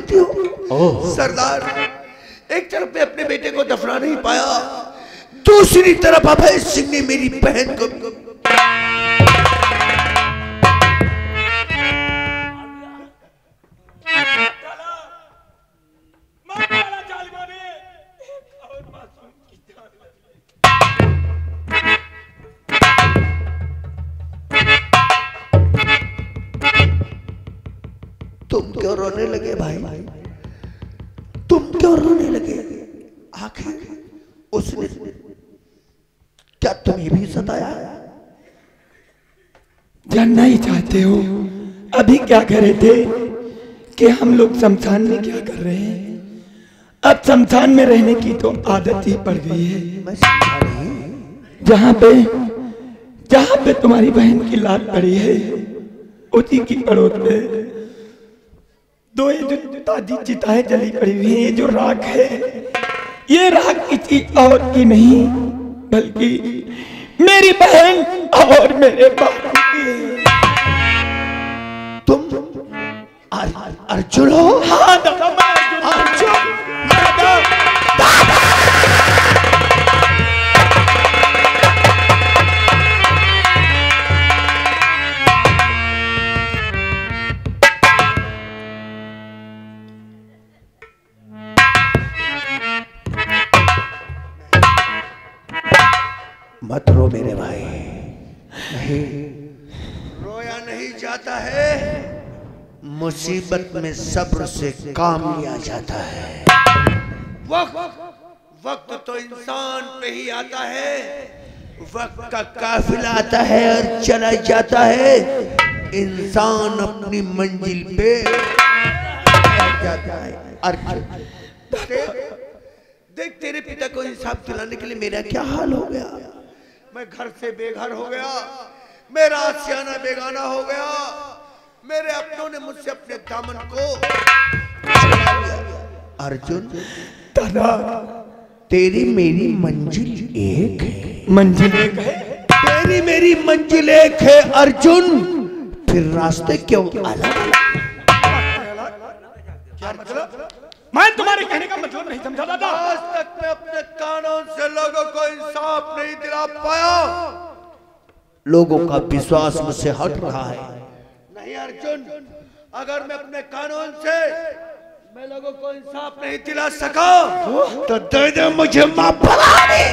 चाहती हो? सरदार, एक तरफ मैं अपने बेटे को दफना नहीं पाया, दूसरी तरफ अभय सिंह ने मेरी बहन को तुम क्यों रोने लगे भाई? तुम क्यों रोने लगे? आखिर उसने क्या तुम्हें भी सताया? जानना ही चाहते हो अभी क्या करे थे कि हम लोग शमशान में क्या कर रहे हैं? अब शमशान में रहने की तो आदत ही पड़ गई है। जहाँ पे तुम्हारी बहन की लाश पड़ी है उसी की पड़ोस में दो ये जो ताजी चिताएं जली पड़ी हुई है, ये जो राख है ये राख किसी और की नहीं बल्कि मेरी बहन और मेरे बाबू की है। तुम अर्जुन हो? हाँ दादा, मैं अर्जुन। मत रो मेरे भाई, नहीं रोया नहीं जाता है, मुसीबत में सब्र से काम लिया जाता है। वक्त तो इंसान पे ही आता है, वक्त का काफिला आता है और चला जाता है, इंसान अपनी मंजिल पे जाता है। अर्जुन देख तेरे पिता को इंसाफ दिलाने के लिए मेरा क्या हाल हो गया। मैं घर से बेघर हो गया, मेरा आशियाना बेगाना हो गया, मेरे अपनों ने मुझसे अपने दामन को छुड़ा लिया। अर्जुन दादा, तेरी मेरी मंजिल एक है। मंजिल एक है? तेरी मेरी मंजिल एक है अर्जुन, फिर रास्ते क्यों अलग? क्या मतलब? मैं तुम्हारे कहने का मतलब नहीं समझा दादा। आज तक मैं अपने कानून से लोगों को इंसाफ नहीं दिला पाया, लोगों का विश्वास मुझसे हट रहा है। नहीं अर्जुन, अगर मैं अपने कानून से मैं लोगों को इंसाफ नहीं दिला सका तो दे दे मुझे मां भवानी,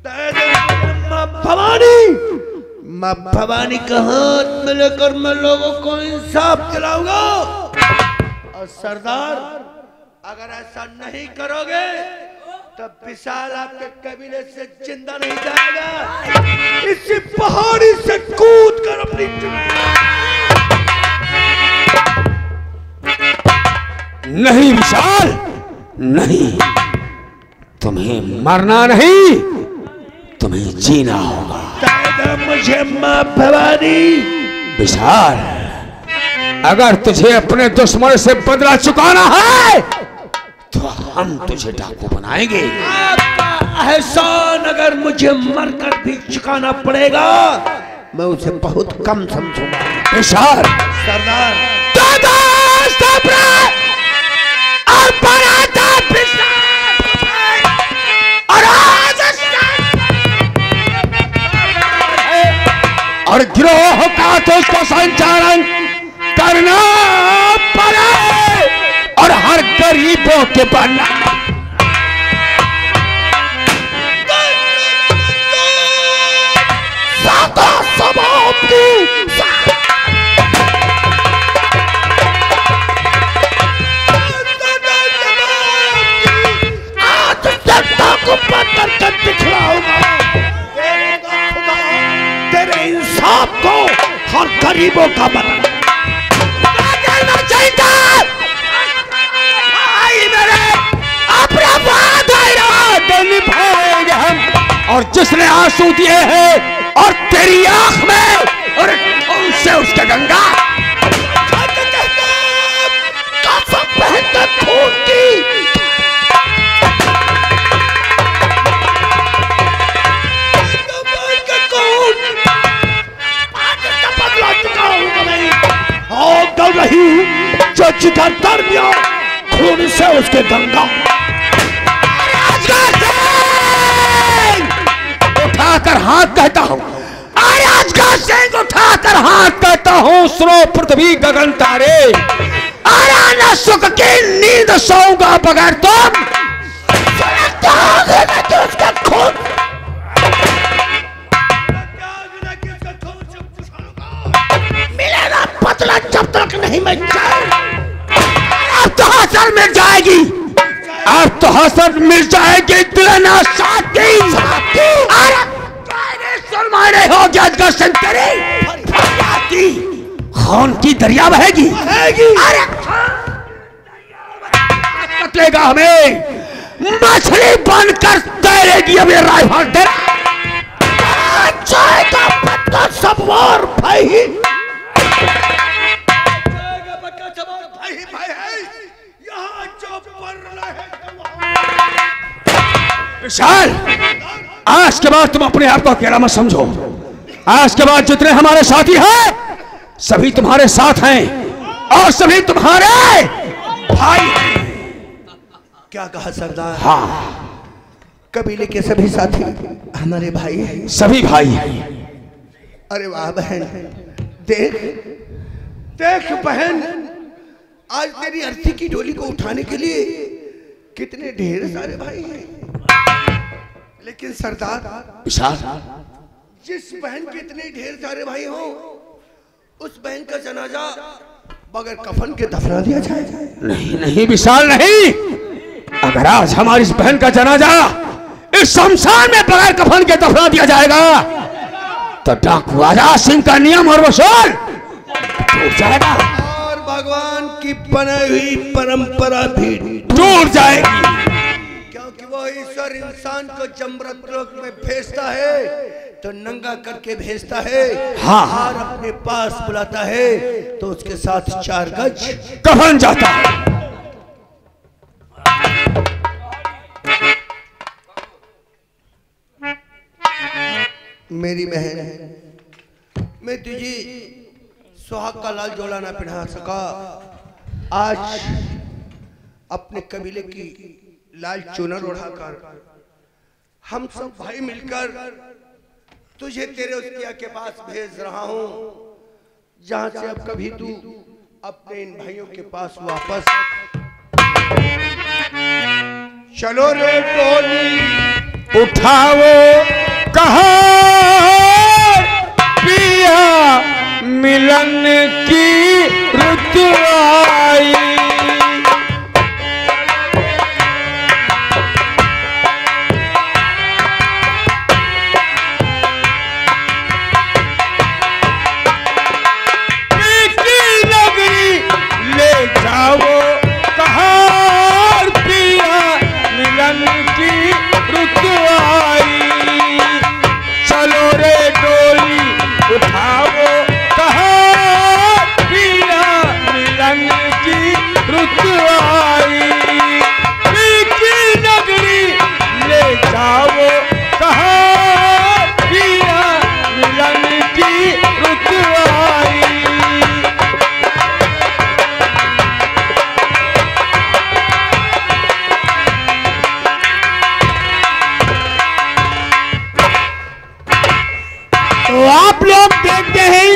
दे दे मां भवानी। मां भवानी का हाथ में लेकर मैं लोगों को इंसाफ दिलाऊंगा। और सरदार, अगर ऐसा नहीं करोगे तो विशाल आपके कबीले से जिंदा नहीं जाएगा। इसी पहाड़ी से कूद कर अपनी नहीं विशाल, नहीं, तुम्हें मरना नहीं, तुम्हें जीना होगा। मुझे मां भवानी। विशाल, अगर तुझे अपने दुश्मन से बदला चुकाना है तो हम तुझे डाकू बनाएंगे। आपका एहसान अगर मुझे मरकर भी चुकाना पड़ेगा मैं उसे बहुत कम समझूंगा। विशाल, सरदार, दादा और गिरोह का तो उसको संचालन करना पड़े और हर गरीबों के बनना। आज सत्ता को पत्थर कर दिखलाऊंगा। तेरे इंसाफ को हर गरीबों का बनना चाहिए। निभाएंगे हम, और जिसने आंसू दिए हैं और तेरी आंख में और उनसे उसके गंगा कसम बहकर खून की बदला चुका हूं मैं। और 74 दिया खून से उसके गंगा। उठाकर हाथ कहता हूं, अरे अजगर सिंह उठाकर हाथ कहता हूं, सुनो पृथ्वी गगन तारे, अरे न सुख की नींद सोऊंगा बगैर तुम। उसका खून मिलेगा पतला जब तक नहीं मिल जाए। अब तो हसर मिल जाएगी, अब तो हसर मिल जाएगी दिलना साथी। मारे हो गया अजगर सिंह तेरी खून की दरिया बहेगी। अरे कतलेगा हमें, मछली बनकर तैरेगी अब ये राइफल तेरा। जाएगा बच्चा सवार भाई, विशाल, आज के बाद तुम अपने आप को अकेला मत समझो। आज के बाद जितने हमारे साथी हैं सभी तुम्हारे साथ हैं और सभी तुम्हारे भाई हैं। क्या कहा सरदार? हाँ, कबीले के सभी साथी हमारे भाई हैं, सभी भाई हैं। अरे वाह बहन, देख देख बहन, आज तेरी अर्थी की डोली को उठाने के लिए कितने ढेर सारे भाई हैं। लेकिन सरदार विशाल, जिस बहन के इतने ढेर सारे भाई हो, उस बहन का जनाजा बगैर कफन के दफना दिया जाए। नहीं नहीं विशाल, नहीं। अगर आज हमारी इस बहन का जनाजा इस शमशान में बगैर कफन के दफना दिया जाएगा तो डाकू आजाद सिंह का नियम और वसूल टूट जाएगा और भगवान की बनाई हुई परंपरा भी टूट जाएगी। क्योंकि वो ईश्वर इंसान को जमरत लोक में भेजता है तो नंगा करके भेजता है। हाँ। और अपने पास बुलाता है तो उसके साथ 4 गज कफन जाता है। मेरी बहन, मैं तुझे सुहाग का लाल जोड़ा ना पहना सका, आज अपने कबीले की लाल चुनर उड़ाकर हम सब भाई मिलकर तुझे तेरे उस पिया के पास भेज रहा हूं, जहां से अब कभी तू अपने इन भाइयों के पास वापस। चलो रे टोली उठाओ कहाँ पिया मिलन की रुत आई।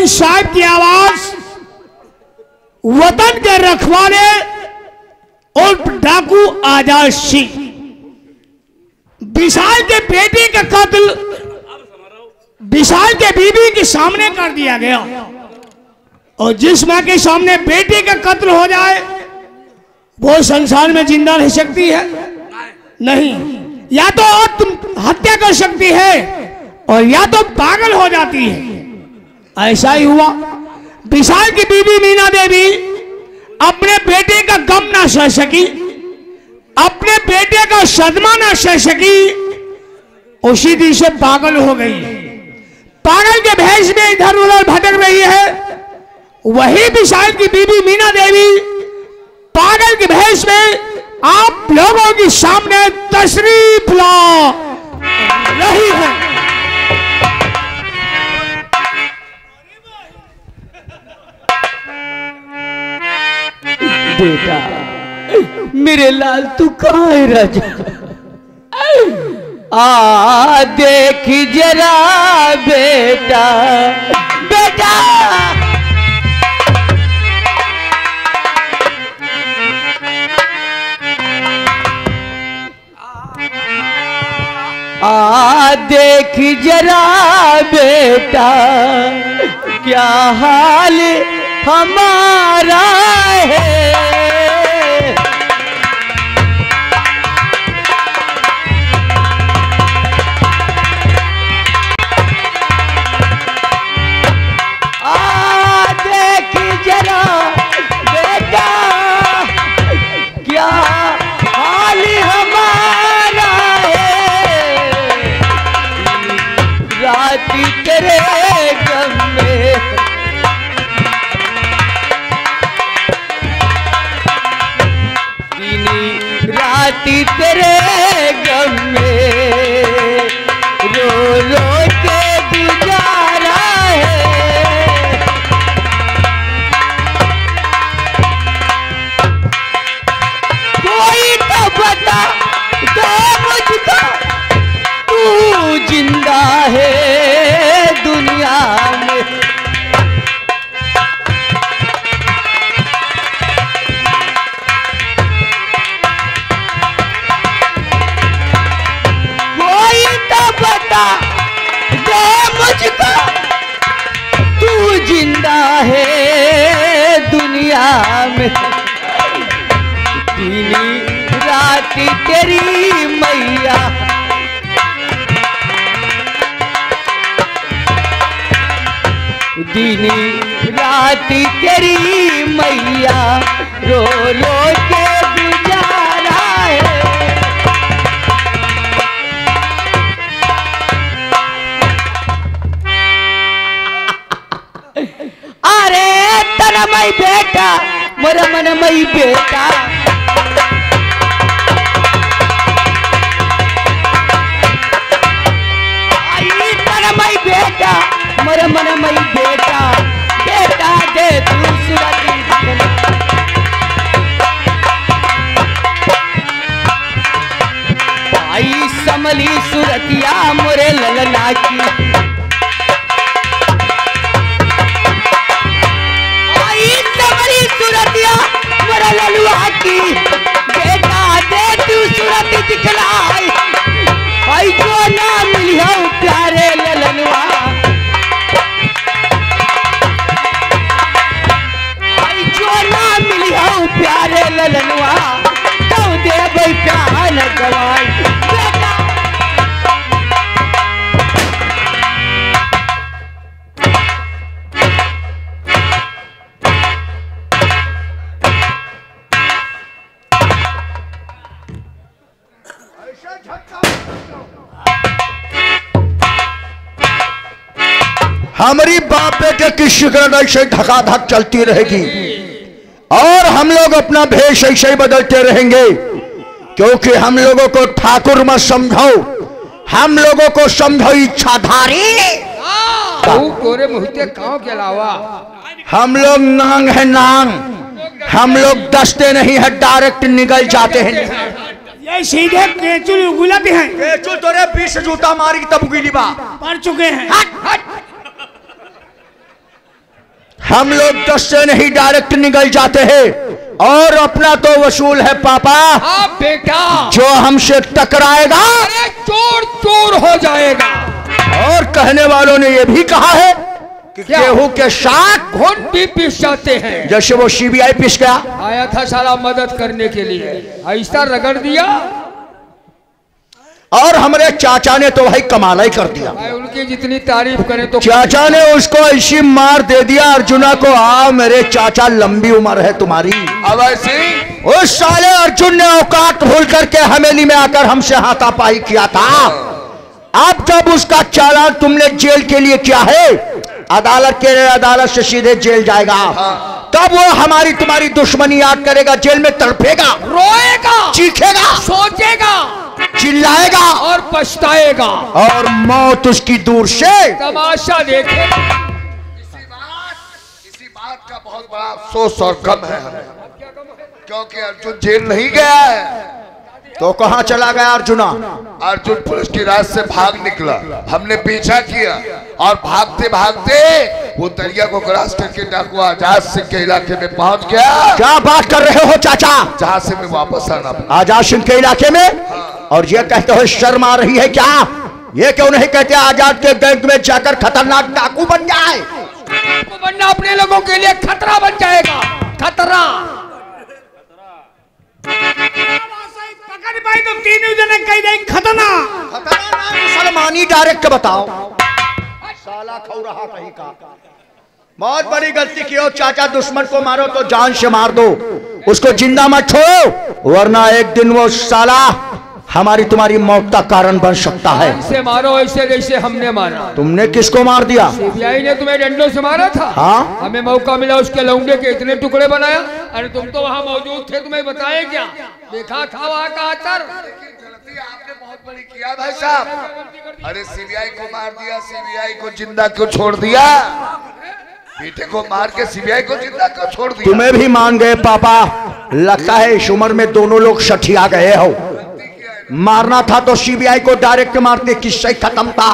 साहब की आवाज वतन के रखवाले और डाकू आजाद सिंह, विशाल के बेटे का कत्ल विशाल के बीबी के सामने कर दिया गया। और जिस मां के सामने बेटे का कत्ल हो जाए वो संसार में जिंदा रह सकती है? नहीं, या तो तुम हत्या कर सकती है और या तो पागल हो जाती है। ऐसा ही हुआ। विशाल की बीबी मीना देवी अपने बेटे का गम ना सह सकी, अपने बेटे का सदमा ना सह सकी, उसी दिन से पागल हो गई। पागल के भेष में इधर उधर भटक रही है। वही विशाल की बीबी मीना देवी पागल के भेष में आप लोगों के सामने तशरीफ ला रही है। बेटा, मेरे लाल तू कहाँ है राजा? आ देख जरा बेटा, बेटा आ देख जरा बेटा, क्या हाल हमारा है। आ देख जरा बेटा, क्या हाल हमारा है। रात तेरे गम में राती तेरे गम में रो रो के गुजारा है। कोई तो बता दे मुझको, तू जिंदा है दुनिया में। बता दे मुझको, तू जिंदा है दुनिया में। दीनी रात तेरी मैया, दीनी रात तेरी मैया रो रो के गुजारा है। अरे तनमय बेटा, मोरा मनमय बेटा, आई तनमय बेटा, मोरा मनमय बेटा, बेटा दे तू सुरती आई समली सुरतिया मोरे ललना की। सूरतिया मोरा ललुआ की, बेटा दे तू सूरत दिखलाई। आई जो ना मिली हो प्यारे ललनुआ, आई जो ना मिली हो प्यारे ललनुआ, तो दे भाई प्यार न गवाई बेटा। हमारी बाप बेटे की शिकरन ऐसे धकाधक चलती रहेगी और हम लोग अपना भेष ऐसे ही बदलते रहेंगे, क्योंकि हम लोगों को ठाकुर मत समझो, हम लोगों को समझो इच्छाधारी। कोरे मुहते गांव के अलावा हम लोग नांग है नांग, हम लोग दस्ते नहीं है, डायरेक्ट निकल जाते हैं। ये सीधे केचुल गुलाबी हैं। केचुल तोरे 20 जूता मारी तब गिली बा पड़ चुके हैं। हम लोग दस्ते नहीं, डायरेक्ट निकल जाते हैं और अपना तो वसूल है पापा। हाँ बेटा, जो हमसे टकराएगा अरे चोर चोर हो जाएगा। और कहने वालों ने यह भी कहा है कि गेहूं के साथ घुन भी पीस जाते हैं। जैसे वो सीबीआई पिस गया, आया था साला मदद करने के लिए, ऐसा रगड़ दिया और हमारे चाचा ने तो भाई कमाल ही कर दिया। भाई उनकी जितनी तारीफ करें तो चाचा ने उसको ऐसी मार दे दिया अर्जुना को, आओ मेरे चाचा लंबी उम्र है तुम्हारी। अब ऐसे उस साले अर्जुन ने औकात भूल करके हवेली में आकर हमसे हाथापाई किया था। अब जब उसका चालान तुमने जेल के लिए किया है, अदालत से सीधे जेल जाएगा, तब वो हमारी तुम्हारी दुश्मनी याद करेगा, जेल में तड़पेगा, रोएगा, चीखेगा, सोचेगा, चिल्लाएगा और पछताएगा, और मौत उसकी दूर से तमाशा देखेगा। इसी बात का बहुत बड़ा अफसोस और गम है हमें। क्योंकि अर्जुन जेल नहीं गया है। तो कहाँ चला गया अर्जुना? अर्जुन पुलिस की रात से भाग निकला, हमने पीछा किया और भागते भागते वो दरिया को क्रॉस करके डाकू आजाद सिंह के इलाके में पहुंच गया। क्या बात कर रहे हो चाचा? जहाँ से मैं वापस आना पड़ा। आजाद सिंह के इलाके में? और ये कहते हो शर्म आ रही है क्या? ये क्यों नहीं कहते आजाद के गैंग में जाकर खतरनाक डाकू बन जाए? डाकू बनना अपने लोगों के लिए खतरा बन जाएगा। खतरा भाई तो तीनों जने कह जाए खतना मुसलमानी डायरेक्ट बताओ। साला खौ रहा कहीं का। बहुत बड़ी गलती की हो चाचा। दुश्मन को मारो तो जान से मार दो, उसको जिंदा मत छोड़ो, वरना एक दिन वो साला हमारी तुम्हारी मौत का कारण बन सकता है। ऐसे मारो ऐसे जैसे हमने मारा। तुमने किसको मार दिया? सीबीआई ने तुम्हें डंडों से मारा था। हाँ? हमें मौका मिला उसके लौंडे के इतने टुकड़े बनाया। अरे तुम तो वहाँ मौजूद थे, तुम्हें बताए क्या? देखा था वहाँ का आचर। गलती आपने बहुत बड़ी किया भाई साहब। अरे सीबीआई को मार दिया, सीबीआई को जिंदा क्यों छोड़ दिया? बेटे को मार के सीबीआई को जिंदा क्यों छोड़ दिया? तुम्हें भी मान गए पापा। लगता है इस उम्र में दोनों लोग सठिया गए हो। मारना था तो सीबीआई को डायरेक्ट मारते, किससे खत्म था।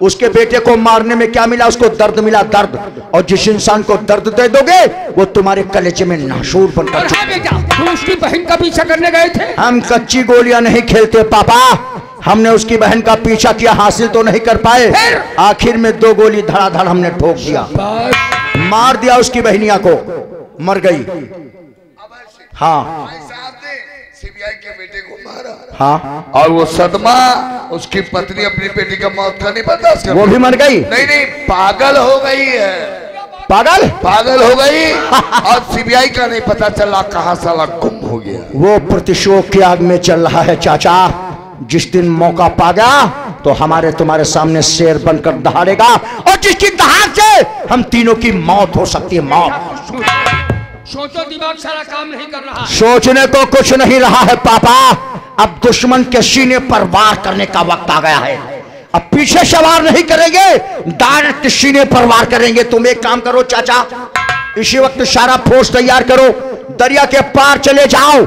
उसके बेटे को मारने में क्या मिला? उसको दर्द मिला, दर्द। और जिस इंसान को दर्द दे दोगे वो तुम्हारे कलेजे में नासूर बनकर। तुम उसकी बहन का पीछा करने गए थे? हम कच्ची गोलियां नहीं खेलते पापा। हमने उसकी बहन का पीछा किया, हासिल तो नहीं कर पाए। आखिर में 2 गोली धड़ाधड़ हमने ठोक दिया, मार दिया उसकी बहनिया को, मर गई। हाँ सीबीआई के बेटे को मारा। हाँ, और वो सदमा, उसकी पत्नी अपनी बेटी का मौत का नहीं पता उसका। वो भी मर गई? नहीं, पागल हो गई है। पागल हो गई। और सीबीआई का नहीं पता चला कहाँ साला गुम हो गया। वो प्रतिशोध की आग में चल रहा है चाचा। जिस दिन मौका पा गया तो हमारे तुम्हारे सामने शेर बनकर दहाड़ेगा, और जिसकी दहाड़ से हम तीनों की मौत हो सकती है। मौत सोचो, दिमाग सारा काम नहीं कर रहा। सोचने को कुछ नहीं रहा है पापा। अब दुश्मन के सीने पर वार करने का वक्त आ गया है। अब पीछे से वार नहीं करेंगे, डायरेक्ट सीने पर वार करेंगे। तुम एक काम करो चाचा, इसी वक्त सारा फोर्स तैयार करो, दरिया के पार चले जाओ,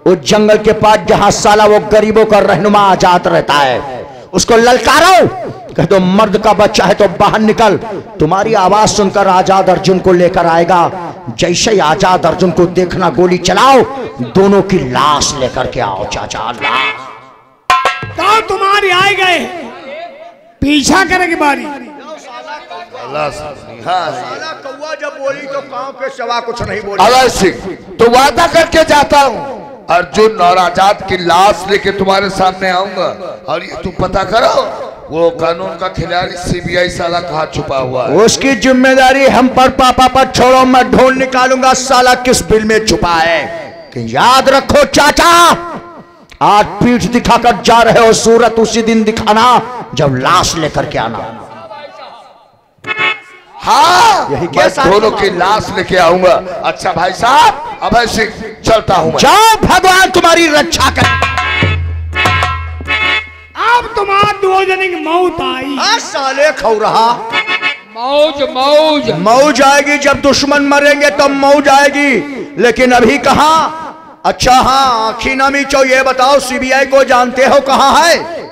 उस जंगल के पास जहां साला वो गरीबों का रहनुमा आजाद रहता है, उसको ललकारो, कह दो मर्द का बच्चा है तो बाहर निकल। तुम्हारी आवाज सुनकर आजाद अर्जुन को लेकर आएगा। जैसे ही आजाद अर्जुन को देखना गोली चलाओ, दोनों की लाश लेकर के आओ चाचा। तो तुम्हारी आए गए, पीछा करे की बारी। कौवा जब बोली तो कांव के सिवा कुछ नहीं बोली। अवय सिंह, तो वादा करके जाता हूँ अर्जुन और आजाद की लाश लेके तुम्हारे सामने आऊंगा। और ये तुम पता करो वो कानून का खिलाड़ी सीबीआई साला कहाँ छुपा हुआ है। उसकी जिम्मेदारी हम पर पापा पर छोड़ो, मैं ढूंढ निकालूंगा साला किस बिल में छुपा है। कि याद रखो चाचा, आज पीठ दिखाकर जा रहे हो, सूरत उसी दिन दिखाना जब लाश लेकर के आना। हाँ, यही मैं दोनों की लाश लेके आऊंगा। अच्छा भाई साहब, अभय सिंह चलता हूँ। जाओ, भगवान तुम्हारी रक्षा कर। अब तुम्हारा 2 जने की मौत आई। साले खौ रहा। मौज मौज मौज आएगी जब दुश्मन मरेंगे तब मौज आएगी, लेकिन अभी कहाँ। अच्छा हाँ, आखी नमी चो, ये बताओ सीबीआई को जानते हो कहाँ है?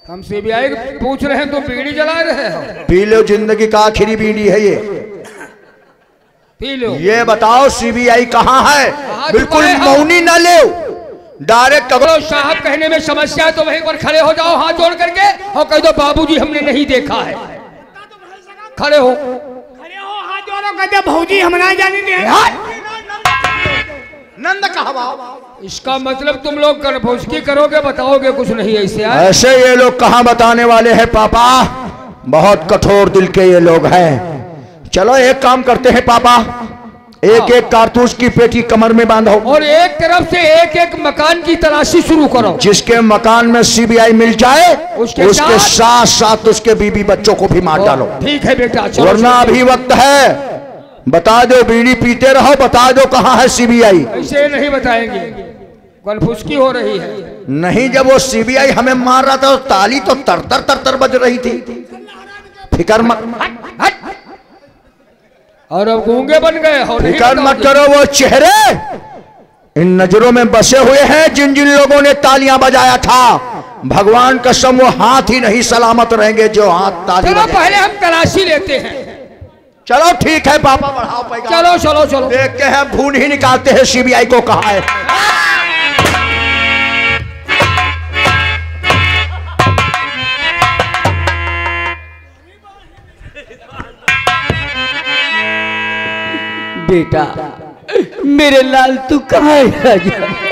हम सीबीआई पूछ रहे हैं तो बीड़ी जला रहे हो। पी लो, जिंदगी का आखिरी बीड़ी है ये, पी लो। ये बताओ सीबीआई कहाँ है? बिल्कुल मौनी न ले, डायरेक्ट करो। साहब कहने में समस्या है तो वहीं पर खड़े हो जाओ हाथ जोड़ करके, और कह दो बाबूजी हमने नहीं देखा है। खड़े हो हाथ जोड़ो, कहते भौजी हम ना जाने। नंद कहवा। इसका मतलब तुम लोग करफोसकी करोगे, बताओगे कुछ नहीं ऐसे है? ऐसे ये लोग कहाँ बताने वाले हैं पापा, बहुत कठोर दिल के ये लोग हैं। चलो एक काम करते हैं पापा, एक एक कारतूस की पेटी कमर में बांधो और एक तरफ से एक एक मकान की तलाशी शुरू करो। जिसके मकान में सीबीआई मिल जाए उसके साथ साथ उसके बीबी बच्चों को भी मार डालो। ठीक है बेटा, वरना अभी वक्त है। बता दो, बीड़ी पीते रहो, बता दो कहाँ है सीबीआई। ऐसे नहीं बताएंगे, कलफुसकी हो रही है। नहीं, जब वो सीबीआई हमें मार रहा था तो ताली तो तरतर तरतर बज रही थी। फिकर मत, और अब गूंगे बन गए हो। फिकर मत करो, वो चेहरे इन नजरों में बसे हुए हैं जिन जिन लोगों ने तालियां बजाया था। भगवान कसम वो हाथ ही नहीं सलामत रहेंगे जो हाथ ताली चलो बजाए। पहले हम तलाशी लेते हैं। चलो ठीक है पापा, बढ़ाओ पैगाम। चलो चलो चलो देखते हैं, भून ही निकालते हैं सीबीआई को कहा है। बेटा मेरे लाल तू कहाँ है राजा?